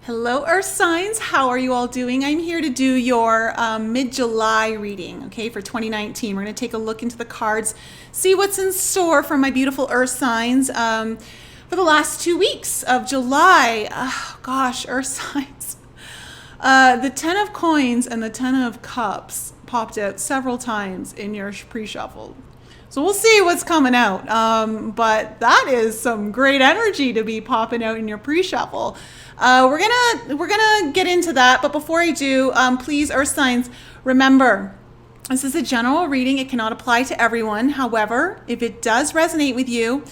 Hello, Earth signs. How are you all doing? I'm here to do your mid-July reading, okay, for 2019. We're going to take a look into the cards, see what's in store for my beautiful Earth signs for the last 2 weeks of July. Oh, gosh, Earth signs. The Ten of Coins and the Ten of Cups popped out several times in your pre-shuffle. So we'll see what's coming out. But that is some great energy to be popping out in your pre-shuffle. We're gonna get into that, but before I do, please, Earth signs, remember, this is a general reading. It cannot apply to everyone. However, if it does resonate with you,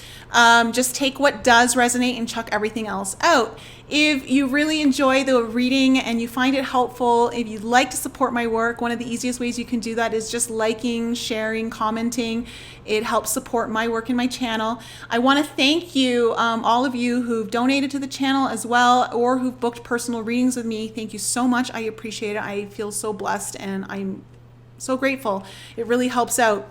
just take what does resonate and chuck everything else out. If you really enjoy the reading and you find it helpful, if you'd like to support my work, one of the easiest ways you can do that is just liking, sharing, commenting. It helps support my work and my channel. I want to thank you, all of you who've donated to the channel as well, or who've booked personal readings with me. Thank you so much. I appreciate it. I feel so blessed and I'm so grateful. It really helps out.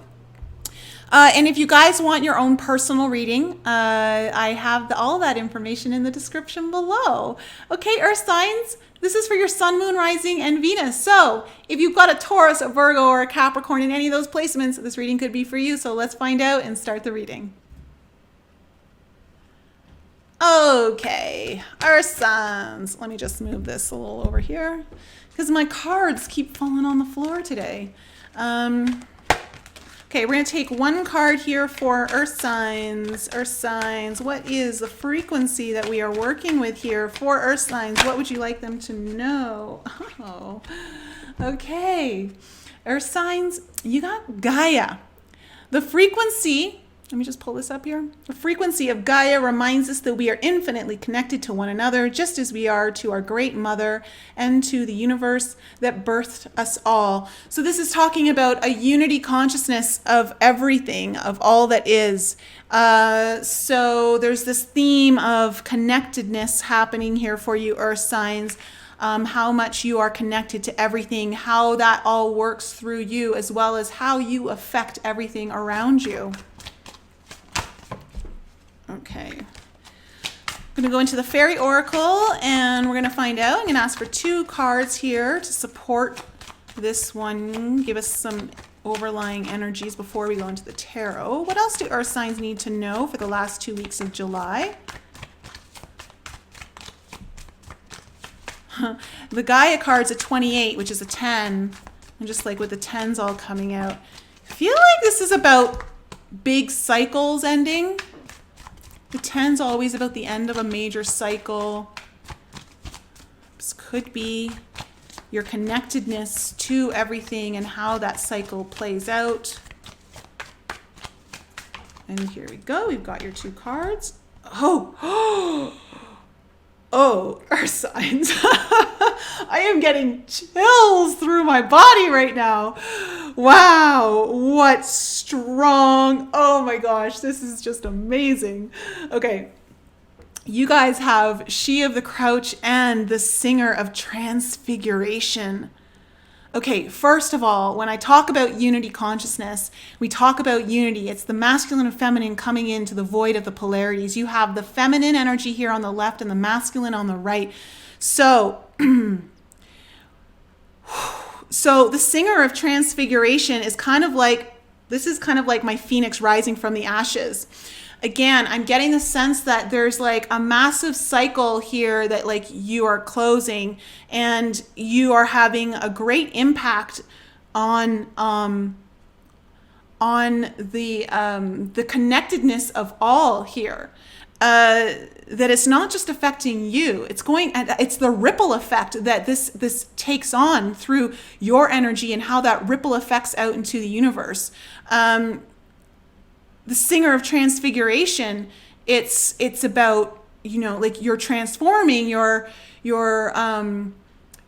And if you guys want your own personal reading, I have all that information in the description below. Okay, Earth signs, this is for your Sun, Moon, Rising, and Venus. So if you've got a Taurus, a Virgo, or a Capricorn in any of those placements, this reading could be for you. So let's find out and start the reading. Okay, Earth signs. Let me just move this a little over here because my cards keep falling on the floor today. Okay, we're going to take one card here for Earth signs. Earth signs, what is the frequency that we are working with here for Earth signs? What would you like them to know? Oh, okay. Earth signs, you got Gaia. The frequency, let me just pull this up here. The frequency of Gaia reminds us that we are infinitely connected to one another, just as we are to our great mother and to the universe that birthed us all. So this is talking about a unity consciousness of everything, of all that is. So there's this theme of connectedness happening here for you, Earth signs. How much you are connected to everything, how that all works through you, as well as how you affect everything around you. Okay, I'm going to go into the Fairy Oracle and we're going to find out. I'm going to ask for 2 cards here to support this one, give us some overlying energies before we go into the tarot. What else do Earth signs need to know for the last 2 weeks of July? The Gaia card's a 28, which is a 10. And just like with the 10s all coming out, I feel like this is about big cycles ending. The 10's always about the end of a major cycle. This could be your connectedness to everything and how that cycle plays out. And here we go. We've got your 2 cards. Oh, oh, Earth signs. I am getting chills through my body right now. Wow, what strong. Oh my gosh, this is just amazing. Okay, you guys have She of the Crouch and the Singer of Transfiguration. Okay, first of all, when I talk about unity consciousness, we talk about unity. It's the masculine and feminine coming into the void of the polarities. You have the feminine energy here on the left and the masculine on the right. So, so the Singer of Transfiguration is kind of like, this is kind of like my phoenix rising from the ashes. Again, I'm getting the sense that there's like a massive cycle here that like you are closing and you are having a great impact on the connectedness of all here. That it's not just affecting you. It's the ripple effect that this takes on through your energy and how that ripple affects out into the universe. The Singer of Transfiguration, it's about, you know, like you're transforming, you're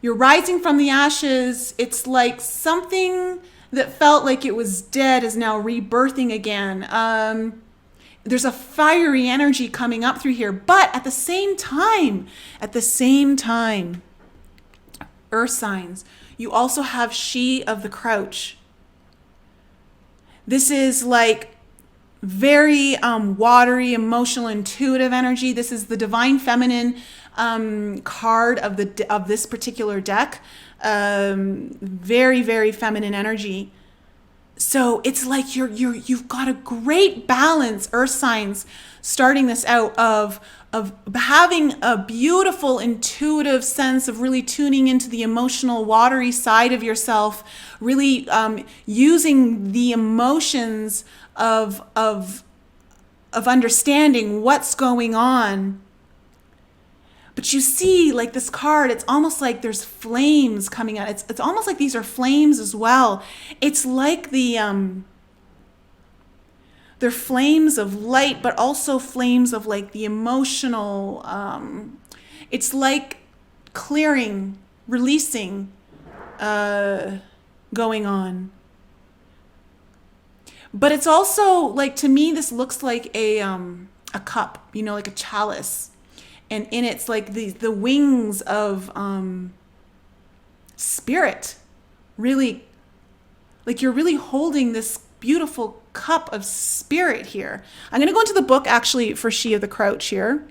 rising from the ashes. It's like something that felt like it was dead is now rebirthing again. There's a fiery energy coming up through here, but at the same time, Earth signs, you also have She of the Crouch. This is like very watery, emotional, intuitive energy. This is the divine feminine card of this particular deck. Very, very feminine energy. So it's like you've got a great balance, earth signs, starting this out of having a beautiful intuitive sense of really tuning into the emotional watery side of yourself, really using the emotions of understanding what's going on. But you see, like this card, it's almost like there's flames coming out. It's almost like these are flames as well. It's like they're flames of light, but also flames of like the emotional. It's like clearing, releasing, going on. But it's also like, to me, this looks like a cup, you know, like a chalice. And in it's like the wings of spirit, really, like you're really holding this beautiful cup of spirit here. I'm going to go into the book actually for She of the Crouch here.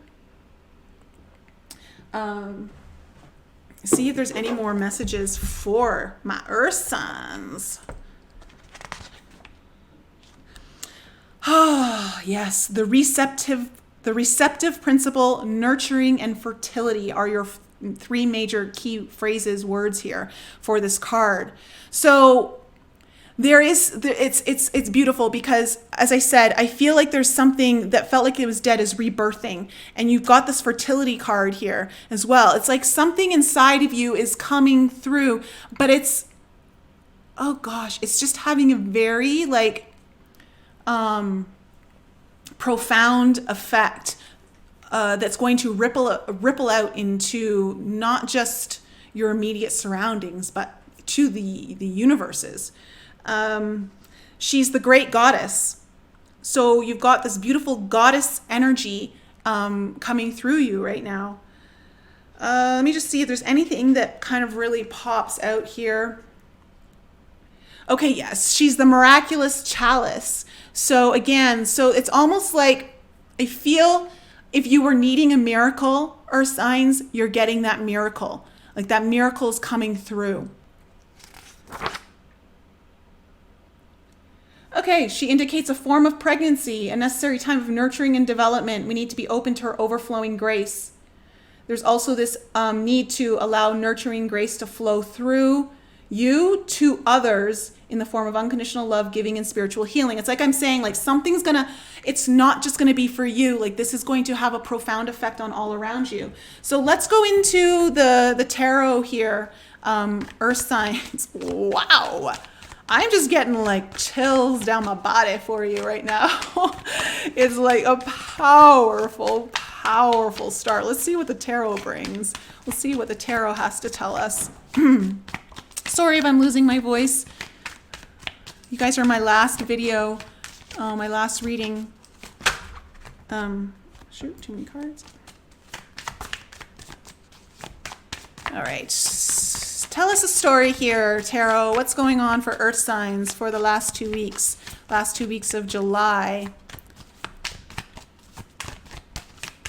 See if there's any more messages for my earth signs. Oh, yes, the receptive principle, nurturing, and fertility are your three major key phrases, words here for this card. So it's beautiful because, as I said, I feel like there's something that felt like it was dead is rebirthing, and you've got this fertility card here as well. It's like something inside of you is coming through, but it's, oh gosh, it's just having a very like profound effect that's going to ripple out into not just your immediate surroundings, but to the universes. She's the great goddess. So you've got this beautiful goddess energy coming through you right now. Let me just see if there's anything that kind of really pops out here. Okay, yes, she's the miraculous chalice. So again, so it's almost like, I feel if you were needing a miracle or signs, you're getting that miracle. Like that miracle is coming through. Okay, she indicates a form of pregnancy, a necessary time of nurturing and development. We need to be open to her overflowing grace. There's also this need to allow nurturing grace to flow through you to others in the form of unconditional love, giving, and spiritual healing. It's like I'm saying, like it's not just gonna be for you. Like this is going to have a profound effect on all around you. So let's go into the tarot here. Earth signs. Wow. I'm just getting like chills down my body for you right now. It's like a powerful, powerful start. Let's see what the tarot brings. We'll see what the tarot has to tell us. Sorry if I'm losing my voice. You guys are my last video, my last reading. Shoot, too many cards. All right, tell us a story here, Tarot. What's going on for earth signs for the last 2 weeks? Last 2 weeks of July.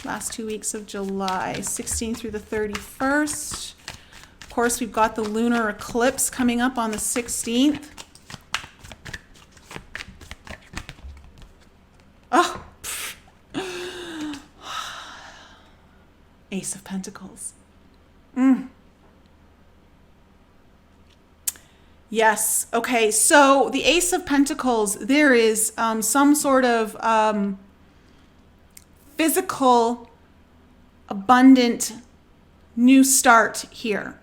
Last 2 weeks of July, 16th through the 31st. Of course, we've got the lunar eclipse coming up on the 16th. Oh, Ace of Pentacles. Yes. Okay. So the Ace of Pentacles, there is some sort of physical, abundant new start here.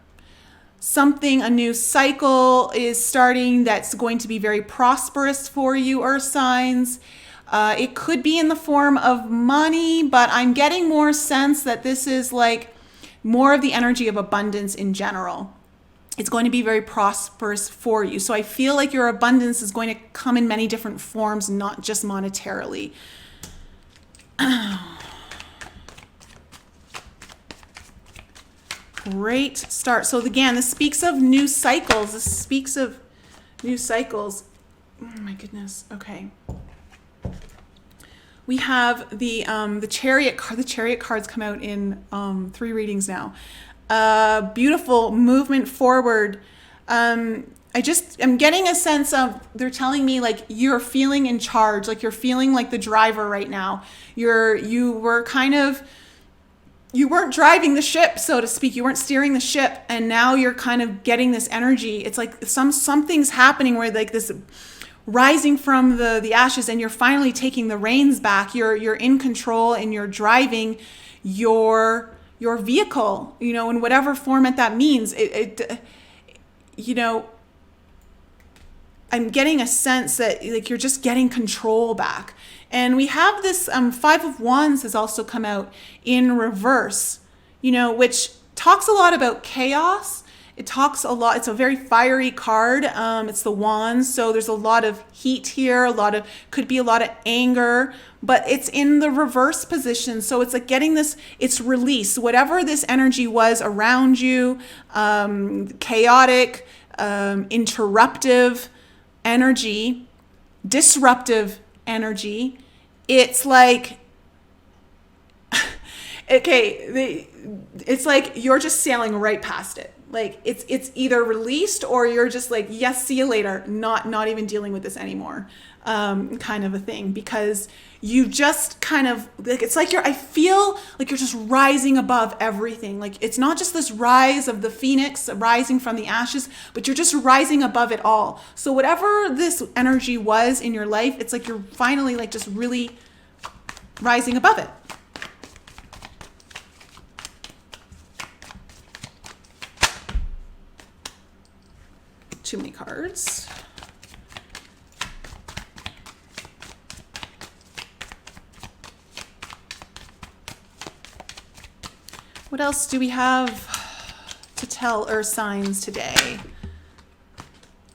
A new cycle is starting that's going to be very prosperous for you, earth signs. It could be in the form of money, but I'm getting more sense that this is like more of the energy of abundance in general. It's going to be very prosperous for you. So I feel like your abundance is going to come in many different forms, not just monetarily. Great start. So again, this speaks of new cycles. Oh my goodness. Okay. We have the chariot card. The chariot cards come out in 3 readings now. Beautiful movement forward. I'm getting a sense of, they're telling me like you're feeling in charge, like you're feeling like the driver right now. You weren't driving the ship, so to speak. You weren't steering the ship, and now you're kind of getting this energy. It's like something's happening where like this rising from the ashes, and you're finally taking the reins back. You're in control, and you're driving your vehicle, in whatever format that means. I'm getting a sense that like you're just getting control back. And we have this 5 of Wands has also come out in reverse, which talks a lot about chaos. It talks a lot. It's a very fiery card. It's the Wands. So there's a lot of heat here, could be a lot of anger, but it's in the reverse position. So it's like getting this, it's release. Whatever this energy was around you, chaotic, interruptive energy, disruptive energy. It's like, okay, it's like you're just sailing right past it. Like it's either released or you're just like, yes, see you later. Not even dealing with this anymore. Kind of a thing, because you just kind of like, it's like I feel like you're just rising above everything. Like it's not just this rise of the phoenix rising from the ashes, but you're just rising above it all. So whatever this energy was in your life, it's like you're finally like just really rising above it. Too many cards. What else do we have to tell Earth signs today?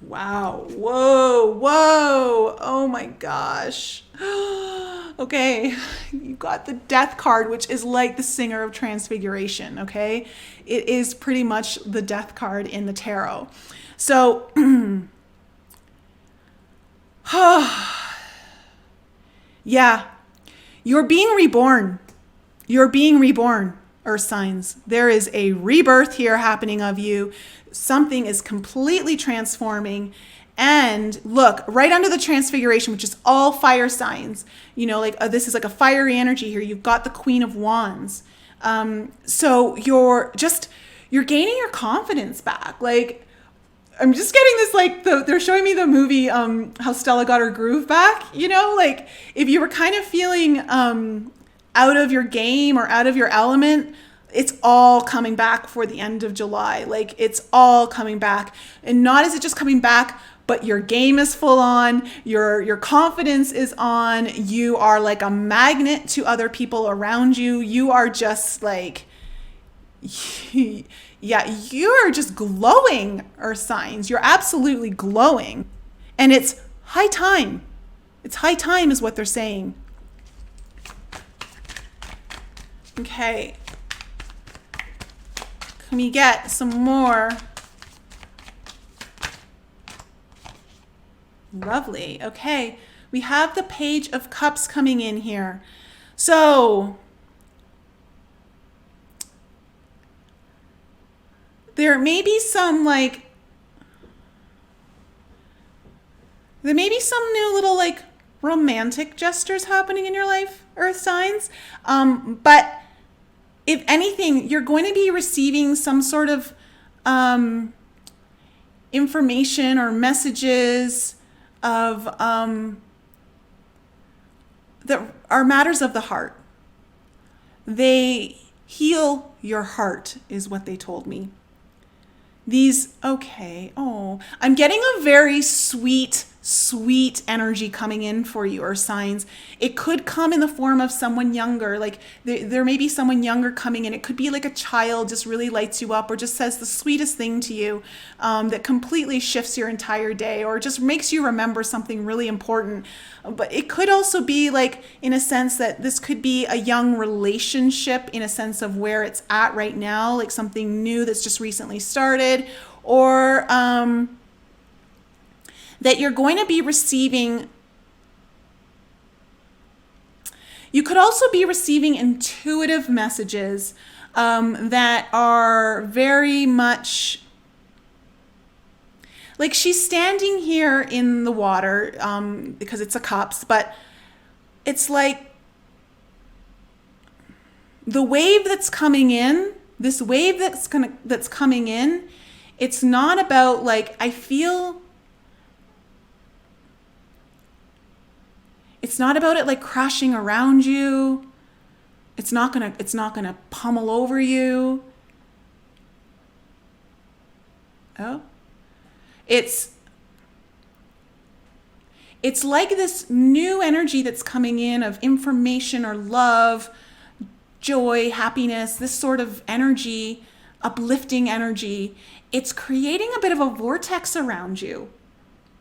Wow. Whoa. Oh my gosh. Okay. You got the Death card, which is like the Singer of Transfiguration. Okay. It is pretty much the Death card in the tarot. So, yeah, you're being reborn. You're being reborn, Earth signs. There is a rebirth here happening of you. Something is completely transforming. And look, right under the Transfiguration, which is all fire signs, this is like a fiery energy here. You've got the Queen of Wands. So you're gaining your confidence back. Like, I'm just getting this, like, they're showing me the movie, how Stella got her groove back, like if you were kind of feeling out of your game or out of your element, it's all coming back for the end of July. Like it's all coming back, and not is it just coming back, but your game is full on, your confidence is on, you are like a magnet to other people around you. You are just like, yeah, you're just glowing, Earth signs. You're absolutely glowing. And it's high time. It's high time is what they're saying. Okay. Can we get some more? Lovely. Okay. We have the Page of Cups coming in here. So there may be some new little like romantic gestures happening in your life, Earth signs. But if anything, you're going to be receiving some sort of information or messages of that are matters of the heart. They heal your heart, is what they told me. I'm getting a very sweet energy coming in for you, Earth signs. It could come in the form of someone younger. Like there may be someone younger coming in. It could be like a child just really lights you up or just says the sweetest thing to you that completely shifts your entire day or just makes you remember something really important. But it could also be like, in a sense, that this could be a young relationship in a sense of where it's at right now, like something new that's just recently started, or that you're going to be receiving You could also be receiving intuitive messages that are very much like she's standing here in the water because it's a cups, but it's like the wave that's coming in, this wave that's coming in, it's not about like, I feel it's not about it like crashing around you. It's not gonna pummel over you. Oh. It's like this new energy that's coming in of information or love, joy, happiness, this sort of energy, uplifting energy. It's creating a bit of a vortex around you,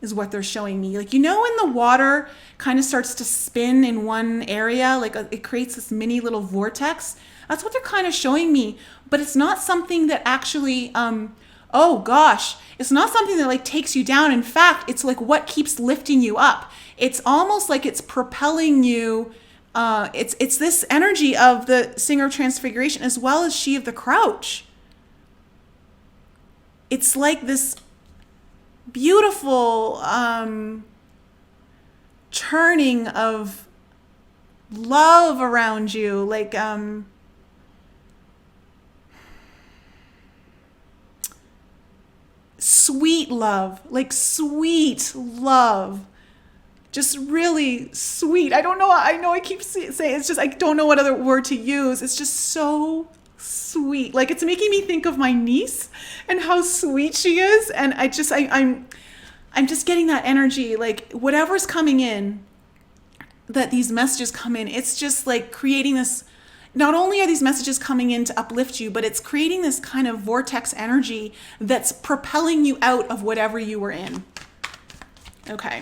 is what they're showing me. Like, you know, when the water kind of starts to spin in one area, like it creates this mini little vortex. That's what they're kind of showing me. But it's not something that actually, oh gosh, it's not something that like takes you down. In fact, it's like what keeps lifting you up. It's almost like it's propelling you. It's this energy of the Singer of Transfiguration as well as She of the Crouch. It's like this beautiful churning of love around you, like sweet love, like sweet love, just really sweet. I don't know, I know I keep saying it's just, I don't know what other word to use. It's just so sweet. Like, it's making me think of my niece and how sweet she is. And I'm just getting that energy, like whatever's coming in, that these messages come in, it's just like creating this, not only are these messages coming in to uplift you, but it's creating this kind of vortex energy that's propelling you out of whatever you were in. Okay.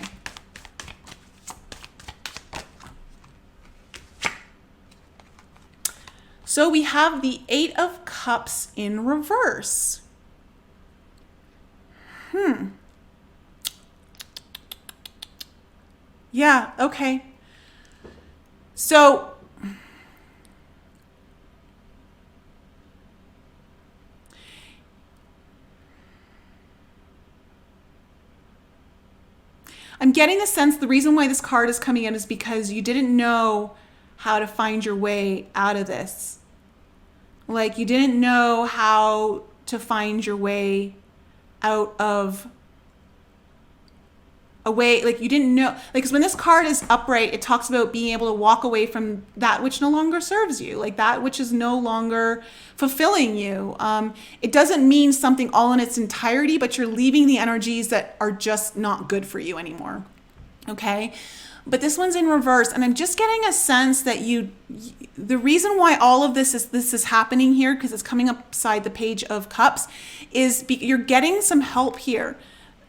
So we have the Eight of Cups in reverse. Yeah, okay. So I'm getting the sense the reason why this card is coming in is because you didn't know how to find your way out of this. Like, you didn't know how to find your way out of a way, like you didn't know, like, because when this card is upright, it talks about being able to walk away from that which no longer serves you, like that which is no longer fulfilling you. It doesn't mean something all in its entirety, but you're leaving the energies that are just not good for you anymore. Okay. But this one's in reverse, and I'm just getting a sense that the reason why all of this is happening here, because it's coming upside the Page of Cups, is you're getting some help here.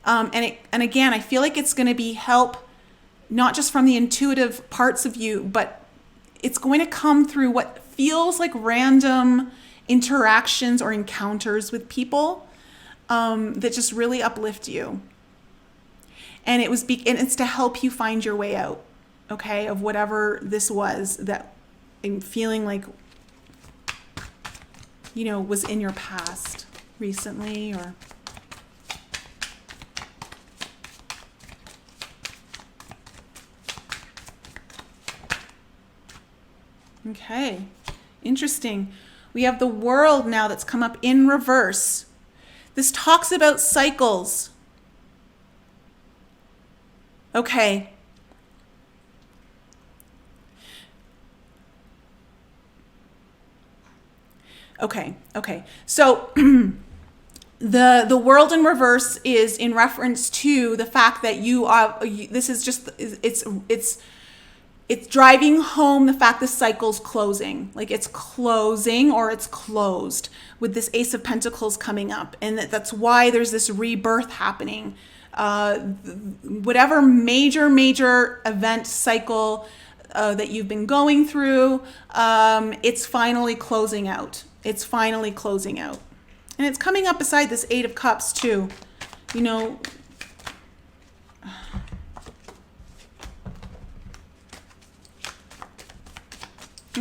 And again, I feel like it's going to be help not just from the intuitive parts of you, but it's going to come through what feels like random interactions or encounters with people that just really uplift you. And it's to help you find your way out, okay, of whatever this was that I'm feeling like, you know, was in your past recently or... Okay, interesting. We have the World now that's come up in reverse. This talks about cycles. Okay. Okay. So the World in reverse is in reference to the fact that this is just, it's driving home the fact the cycle's closing. Like, it's closing or it's closed with this Ace of Pentacles coming up. And that's why there's this rebirth happening. Whatever major event cycle that you've been going through, it's finally closing out. It's finally closing out. And it's coming up beside this Eight of Cups too. You know,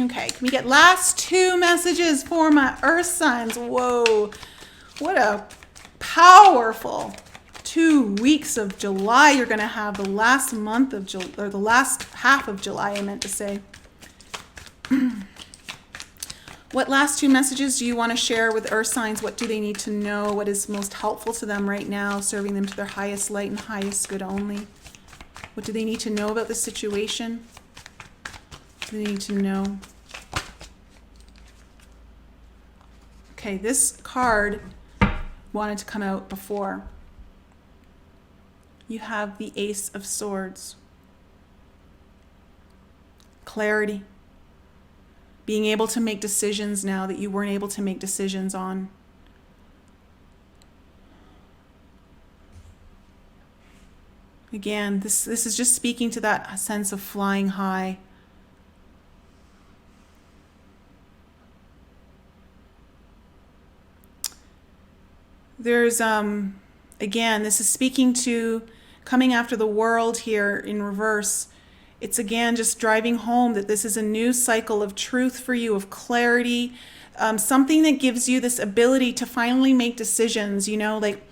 Okay, can we get last 2 messages for my earth signs? Whoa, what a powerful 2 weeks of July you're going to have. The last month of July, or the last half of July, I meant to say. What last 2 messages do you want to share with earth signs? What do they need to know? What is most helpful to them right now, serving them to their highest light and highest good only? What do they need to know about the situation? What do they need to know? Okay, this card wanted to come out before. You have the Ace of Swords. Clarity. Being able to make decisions now that you weren't able to make decisions on. Again, this is just speaking to that sense of flying high. There's, again, this is speaking to coming after the world here in reverse. It's again just driving home that this is a new cycle of truth for you, of clarity, something that gives you this ability to finally make decisions, you know, like,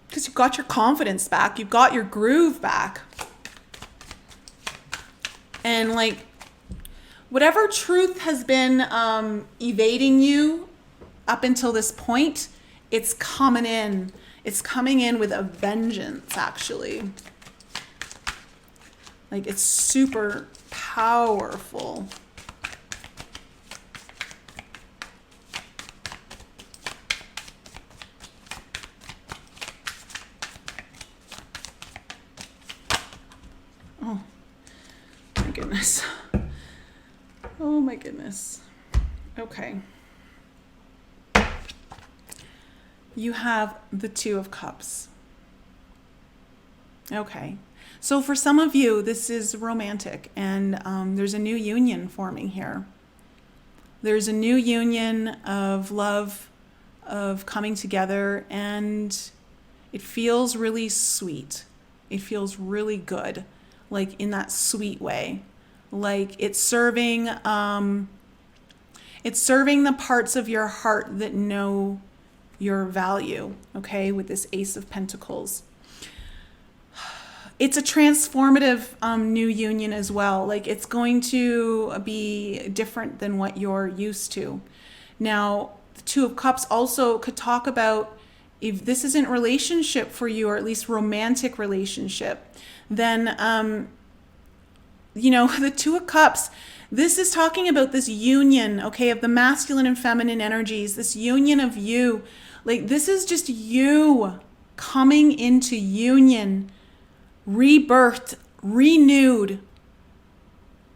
because you've got your confidence back, you've got your groove back. And like, whatever truth has been evading you up until this point, it's coming in. It's coming in with a vengeance, actually. Like, it's super powerful. Oh, my goodness. Oh, my goodness. Okay. You have the Two of Cups. Okay. So for some of you, this is romantic, and there's a new union forming here. There's a new union of love, of coming together, and it feels really sweet. It feels really good, like in that sweet way. Like it's serving the parts of your heart that know your value, okay, with this Ace of Pentacles. It's a transformative new union as well. Like it's going to be different than what you're used to. Now, the Two of Cups also could talk about if this isn't relationship for you, or at least romantic relationship, then, you know, the Two of Cups, this is talking about this union, okay, of the masculine and feminine energies, this union of you. Like this is just you coming into union, rebirthed, renewed,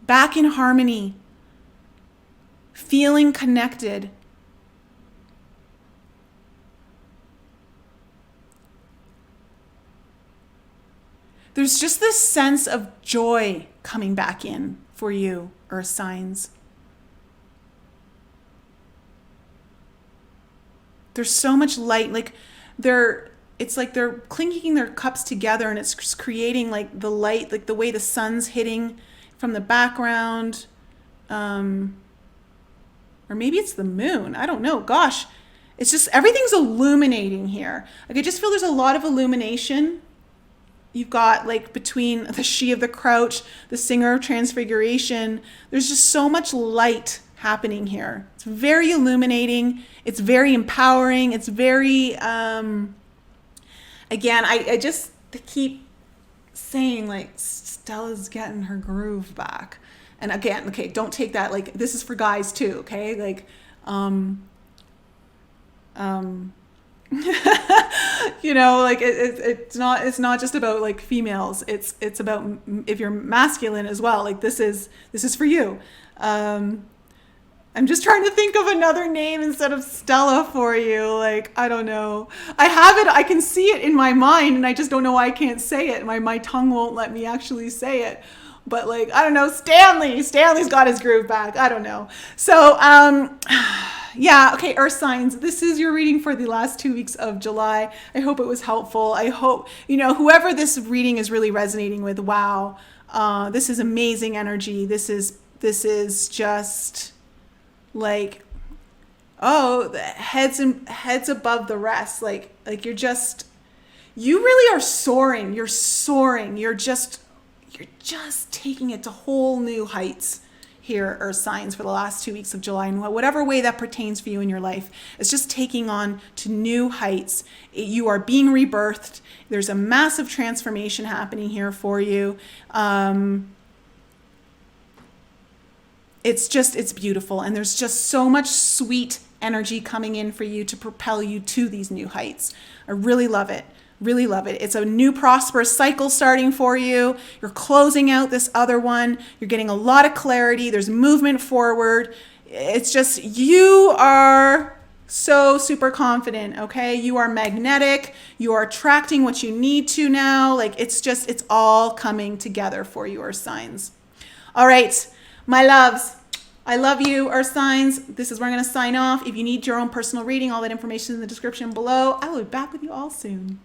back in harmony, feeling connected. There's just this sense of joy coming back in for you, earth signs. There's so much light, like it's like they're clinking their cups together, and it's just creating like the light, like the way the sun's hitting from the background. Or maybe it's the moon. I don't know. Gosh, it's just everything's illuminating here. Like I just feel there's a lot of illumination. You've got like between the She of the Crouch, the Singer of Transfiguration, there's just so much light happening here. It's very illuminating. It's very empowering. It's very, again, I just keep saying like Stella's getting her groove back. And again, okay, don't take that, like this is for guys too, okay? Like, you know, like it's not just about like females. It's about if you're masculine as well. Like this is for you. I'm just trying to think of another name instead of Stella for you. Like, I don't know. I have it. I can see it in my mind, and I just don't know why I can't say it. My tongue won't let me actually say it. But like, I don't know, Stanley. Stanley's got his groove back. I don't know. So, yeah, okay, earth signs. This is your reading for the last 2 weeks of July. I hope it was helpful. I hope, you know, whoever this reading is really resonating with, wow, this is amazing energy. This This is just like, oh, the heads above the rest. Like you really are soaring. You're soaring. You're just taking it to whole new heights here, Earth signs, for the last 2 weeks of July, and whatever way that pertains for you in your life. It's just taking on to new heights. You are being rebirthed. There's a massive transformation happening here for you. It's beautiful, and there's just so much sweet energy coming in for you to propel you to these new heights. I really love it. Really love it. It's a new prosperous cycle starting for you. You're closing out this other one. You're getting a lot of clarity. There's movement forward. It's just, you are so super confident, okay? You are magnetic. You are attracting what you need to now. Like, it's all coming together for you, Earth signs. All right, my loves. I love you, Earth signs. This is where I'm going to sign off. If you need your own personal reading, all that information is in the description below. I will be back with you all soon.